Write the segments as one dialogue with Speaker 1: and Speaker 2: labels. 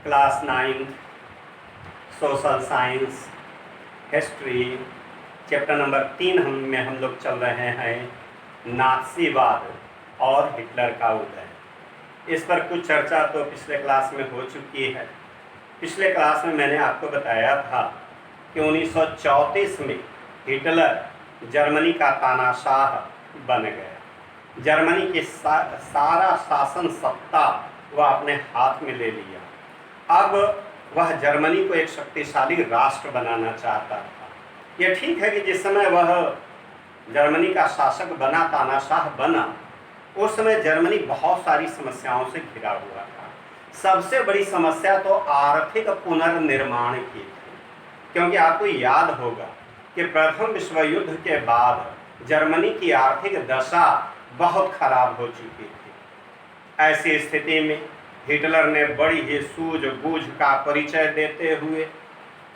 Speaker 1: Class 9 social science history chapter number 3 हम लोग चल रहे हैं नाज़ीवाद और हिटलर का उदय। इस पर कुछ चर्चा तो पिछले क्लास में हो चुकी है। पिछले क्लास में मैंने आपको बताया था कि 1934 में हिटलर जर्मनी का तानाशाह बन गया। जर्मनी की सारा शासन सत्ता वह अपने हाथ में ले लिया। अब वह जर्मनी को एक शक्तिशाली राष्ट्र बनाना चाहता था। यह ठीक है कि जिस समय वह जर्मनी का शासक बना, तानाशाह बना, उस समय जर्मनी बहुत सारी समस्याओं से घिरा हुआ था। सबसे बड़ी समस्या तो आर्थिक पुनर्निर्माण की थी, क्योंकि आपको याद होगा कि प्रथम विश्व युद्ध के बाद जर्मनी की आर्थिक दशा बहुत खराब हो चुकी थी। ऐसी स्थिति में हिटलर ने बड़ी ही सूझबूझ का परिचय देते हुए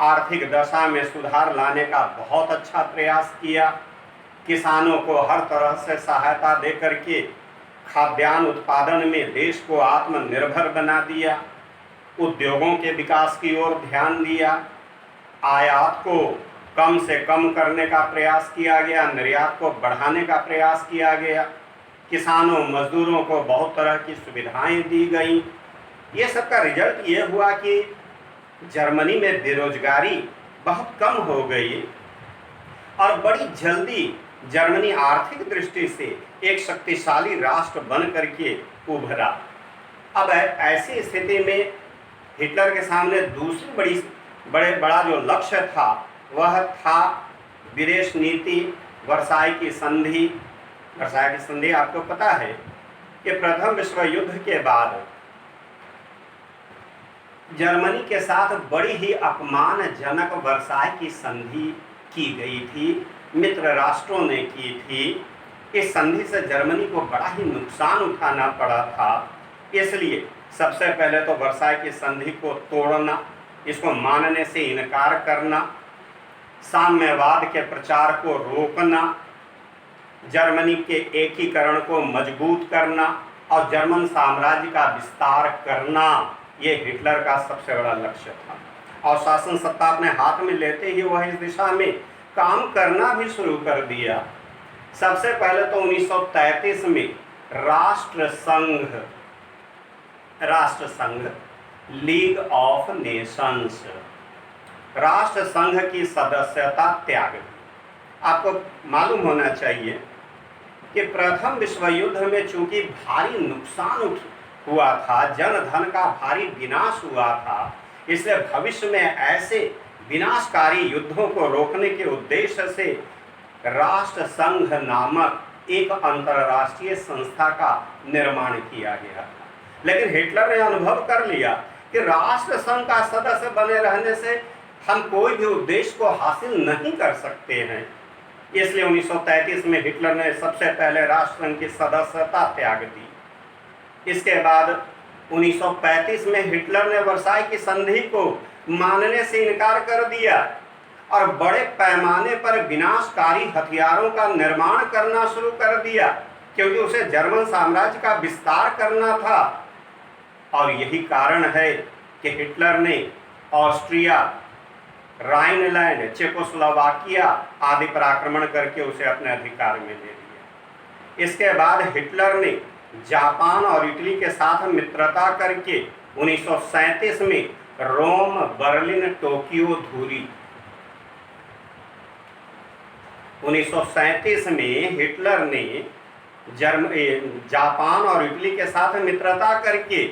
Speaker 1: आर्थिक दशा में सुधार लाने का बहुत अच्छा प्रयास किया। किसानों को हर तरह से सहायता देकर के खाद्यान्न उत्पादन में देश को आत्मनिर्भर बना दिया। उद्योगों के विकास की ओर ध्यान दिया। आयात को कम से कम करने का प्रयास किया गया, निर्यात को बढ़ाने का प्रयास किया गया। किसानों मजदूरों को बहुत तरह की सुविधाएं दी गई। ये सब का रिजल्ट ये हुआ कि जर्मनी में बेरोजगारी बहुत कम हो गई और बड़ी जल्दी जर्मनी आर्थिक दृष्टि से एक शक्तिशाली राष्ट्र बन करके उभरा। अब ऐसी स्थिति में हिटलर के सामने दूसरी बड़ा जो लक्ष्य था वह था विदेश नीति, वर्साई की संधि। वर्साई की संधि आपको पता है कि प्रथम विश्व युद्ध के बाद जर्मनी के साथ बड़ी ही अपमानजनक वर्साई की संधि की गई थी, मित्र राष्ट्रों ने की थी। इस संधि से जर्मनी को बड़ा ही नुकसान उठाना पड़ा था। इसलिए सबसे पहले तो वर्साई की संधि को तोड़ना, इसको मानने से इनकार करना, साम्यवाद के प्रचार को रोकना, जर्मनी के एकीकरण को मजबूत करना और जर्मन साम्राज्य का विस्तार करना, ये हिटलर का सबसे बड़ा लक्ष्य था। और शासन सत्ता अपने हाथ में लेते ही वह इस दिशा में काम करना भी शुरू कर दिया। सबसे पहले तो 1933 में राष्ट्र संघ लीग ऑफ नेशंस, राष्ट्र संघ की सदस्यता त्याग दी। आपको मालूम होना चाहिए कि प्रथम विश्व युद्ध में चूंकि भारी नुकसान हुआ था, जन धन का भारी विनाश हुआ था, इसलिए भविष्य में ऐसे विनाशकारी युद्धों को रोकने के उद्देश्य से राष्ट्र संघ नामक एक अंतर्राष्ट्रीय संस्था का निर्माण किया गया था। लेकिन हिटलर ने अनुभव कर लिया कि राष्ट्र संघ का सदस्य बने रहने से हम कोई भी उद्देश्य को हासिल नहीं कर सकते हैं। इसलिए 1933 में हिटलर ने सबसे पहले राष्ट्र संघ की सदस्यता त्याग दी। इसके बाद 1935 में हिटलर ने वर्साई की संधि को मानने से इनकार कर दिया और बड़े पैमाने पर विनाशकारी हथियारों का निर्माण करना शुरू कर दिया, क्योंकि उसे जर्मन साम्राज्य का विस्तार करना था। और यही कारण है कि हिटलर ने ऑस्ट्रिया, राइनलैंड, चेकोस्लोवाकिया आदि पर आक्रमण करके उसे अपने अधिकार में ले लिया। इसके बाद हिटलर ने जापान और इटली के साथ मित्रता करके 1937 में रोम, बर्लिन, टोक्यो धूरी। 1937 में हिटलर ने जापान और इटली के साथ मित्रता करके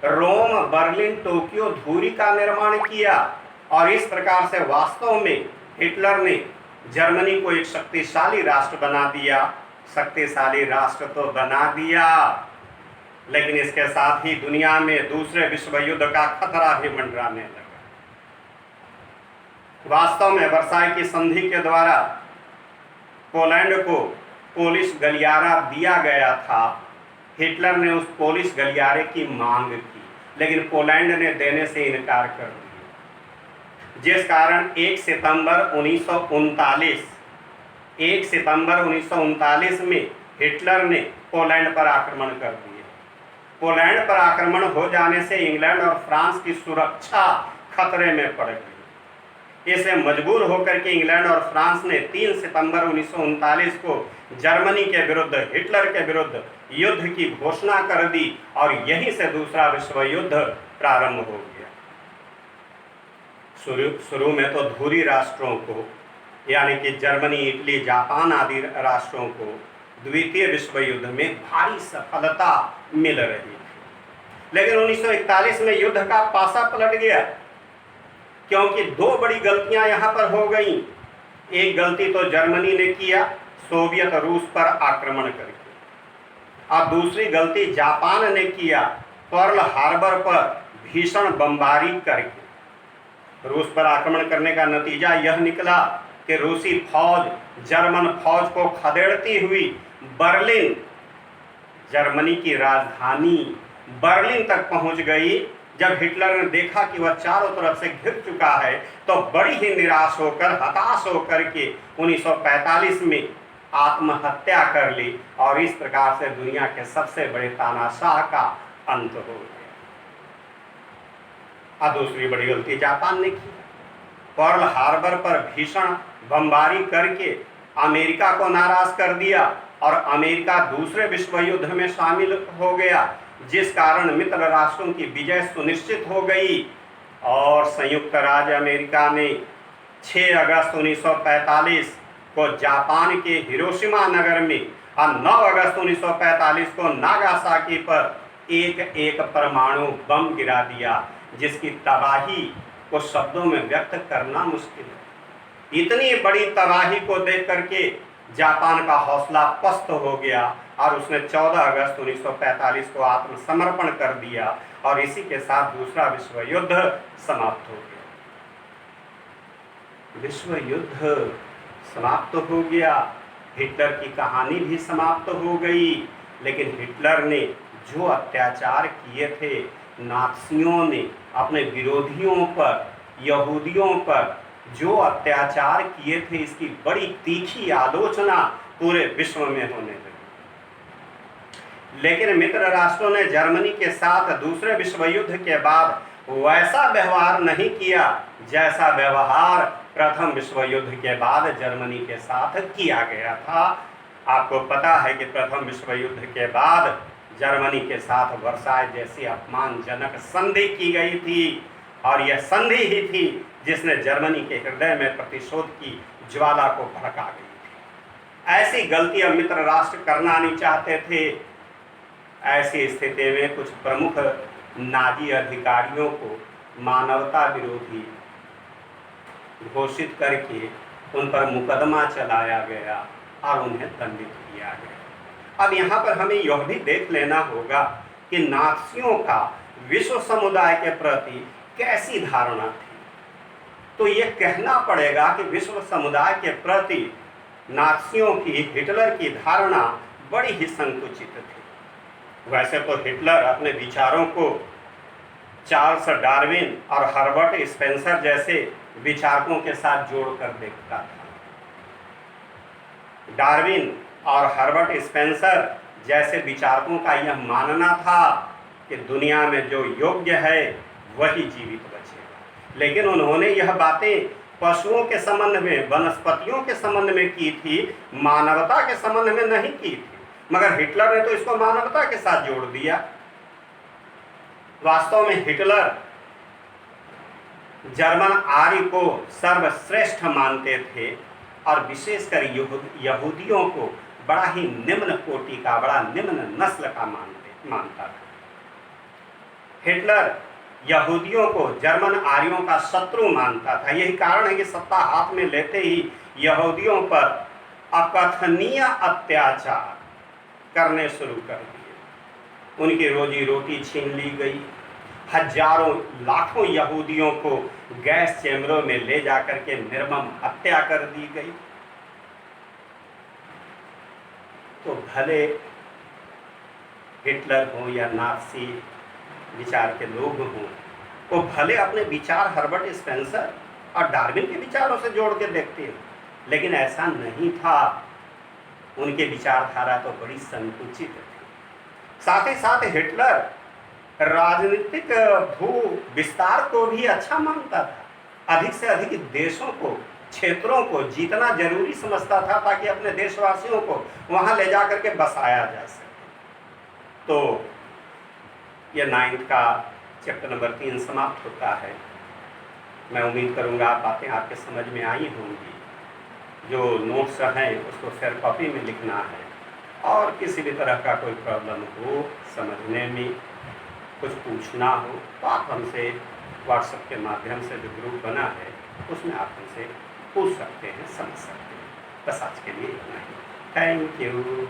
Speaker 1: रोम, बर्लिन, टोक्यो धूरी का निर्माण किया और इस प्रकार से वास्तव में हिटलर ने जर्मनी को एक शक्तिशाली राष्ट्र बना दिया। शक्तिशाली राष्ट्र तो बना दिया, लेकिन इसके साथ ही दुनिया में दूसरे विश्व युद्ध का खतरा भी मंडराने लगा। वास्तव में वर्साई की संधि के द्वारा पोलैंड को पोलिश गलियारा दिया गया था। हिटलर ने उस पोलिश गलियारे की मांग की, लेकिन पोलैंड ने देने से इनकार कर दिया, जिस कारण 1 सितंबर 1939 में हिटलर ने पोलैंड पर आक्रमण कर दिया। पोलैंड पर आक्रमण हो जाने से इंग्लैंड और फ्रांस की सुरक्षा खतरे में पड़ गई। इसे मजबूर होकर के इंग्लैंड और फ्रांस ने 3 सितंबर 1939 को जर्मनी के विरुद्ध, हिटलर के विरुद्ध युद्ध की घोषणा कर दी और यहीं से दूसरा विश्व युद्ध प्रारंभ हो गया। शुरू में तो धुरी राष्ट्रों को, यानी कि जर्मनी, इटली, जापान आदि राष्ट्रों को द्वितीय विश्व युद्ध में भारी सफलता मिल रही थी, लेकिन 1941 में युद्ध का पासा पलट गया, क्योंकि दो बड़ी गलतियां यहां पर हो गई। एक गलती तो जर्मनी ने किया सोवियत रूस पर आक्रमण करके, और दूसरी गलती जापान ने किया पर्ल हार्बर पर भीषण बमबारी करके। रूस पर आक्रमण करने का नतीजा यह निकला कि रूसी फौज जर्मन फौज को खदेड़ती हुई बर्लिन, जर्मनी की राजधानी बर्लिन तक पहुंच गई। जब हिटलर ने देखा कि वह चारों तरफ से घिर चुका है, तो बड़ी ही निराश होकर, हताश होकर के 1945 में आत्महत्या कर ली, और इस प्रकार से दुनिया के सबसे बड़े तानाशाह का अंत हो गया। और दूसरी बड़ी गलती जापान ने की, पर्ल हार्बर पर भीषण बमबारी करके अमेरिका को नाराज कर दिया, और अमेरिका दूसरे विश्व युद्ध में शामिल हो गया, जिस कारण मित्र राष्ट्रों की विजय सुनिश्चित हो गई। और संयुक्त राज्य अमेरिका ने 6 अगस्त 1945 को जापान के हिरोशिमा नगर में और 9 अगस्त 1945 को नागासाकी पर एक परमाणु बम गिरा दिया, जिसकी तबाही को शब्दों में व्यक्त करना मुश्किल है। इतनी बड़ी तबाही को देख करके जापान का हौसला पस्त हो गया, और उसने 14 अगस्त 1945 को आत्मसमर्पण कर दिया, और इसी के साथ दूसरा विश्व युद्ध समाप्त हो गया। विश्व युद्ध समाप्त हो गया, हिटलर की कहानी भी समाप्त हो गई। लेकिन हिटलर ने जो अत्याचार किए थे, नाज़ियों ने अपने विरोधियों पर, यहूदियों पर जो अत्याचार किए थे, इसकी बड़ी तीखी आलोचना पूरे विश्व में होने लगी। लेकिन मित्र राष्ट्रों ने जर्मनी के साथ दूसरे विश्व युद्ध के बाद वैसा व्यवहार नहीं किया जैसा व्यवहार प्रथम विश्व युद्ध के बाद जर्मनी के साथ किया गया था। आपको पता है कि प्रथम विश्व युद्ध के बाद जर्मनी के साथ वर्साय जैसी अपमानजनक संधि की गई थी, और यह संधि ही थी जिसने जर्मनी के हृदय में प्रतिशोध की ज्वाला को भड़का गई थी। ऐसी गलतियां मित्र राष्ट्र करना नहीं चाहते थे। ऐसी स्थिति में कुछ प्रमुख नाजी अधिकारियों को मानवता विरोधी घोषित करके उन पर मुकदमा चलाया गया और उन्हें दंडित किया गया। अब यहाँ पर हमें यह भी देख लेना होगा कि नाज़ियों का विश्व समुदाय के प्रति कैसी धारणा थी। तो ये कहना पड़ेगा कि विश्व समुदाय के प्रति नाज़ियों की, हिटलर की धारणा बड़ी ही संकुचित थी। वैसे तो हिटलर अपने विचारों को चार्ल्स डार्विन और हर्बर्ट स्पेंसर जैसे विचारकों के साथ जोड़कर देखता था। डार्विन और हर्बर्ट स्पेंसर जैसे विचारकों का यह मानना था कि दुनिया में जो योग्य है वही जीवित बचेगा, लेकिन उन्होंने यह बातें पशुओं के संबंध में, वनस्पतियों के संबंध में की थी, मानवता के संबंध में नहीं की थी। मगर हिटलर ने तो इसको मानवता के साथ जोड़ दिया। वास्तव में हिटलर जर्मन आर्य को सर्वश्रेष्ठ मानते थे, और विशेषकर यहूदियों को बड़ा ही निम्न कोटि का, बड़ा निम्न नस्ल का मानता था। हिटलर यहूदियों को जर्मन आर्यों का शत्रु मानता था। यही कारण है कि सत्ता हाथ में लेते ही यहूदियों पर अकथनीय अत्याचार करने शुरू कर दिए। उनकी रोजी रोटी छीन ली गई। हजारों लाखों यहूदियों को गैस चैम्बरों में ले जाकर के निर्मम हत्या कर दी गई। तो भले हिटलर हो या नाज़ी विचार के लोग हों, वो भले अपने विचार हर्बर्ट स्पेंसर और डार्विन के विचारों से जोड़ के देखते हैं, लेकिन ऐसा नहीं था। उनके विचारधारा तो बड़ी संकुचित थी। साथ ही साथ हिटलर राजनीतिक भू विस्तार को भी अच्छा मानता था। अधिक से अधिक देशों को, क्षेत्रों को जीतना जरूरी समझता था ताकि अपने देशवासियों को वहां ले जाकर के बसाया जा सके। तो यह 9th का चैप्टर नंबर 3 समाप्त होता है। मैं उम्मीद करूंगा बातें आपके समझ में आई होंगी। जो नोट्स हैं उसको फेयर कॉपी में लिखना है, और किसी भी तरह का कोई प्रॉब्लम हो, समझने में कुछ पूछना हो, तो आप हमसे व्हाट्सएप के माध्यम से जो ग्रुप बना है उसमें आप हमसे पूछ सकते हैं, समझ सकते हैं। बस आज के लिए इतना ही। Thank you.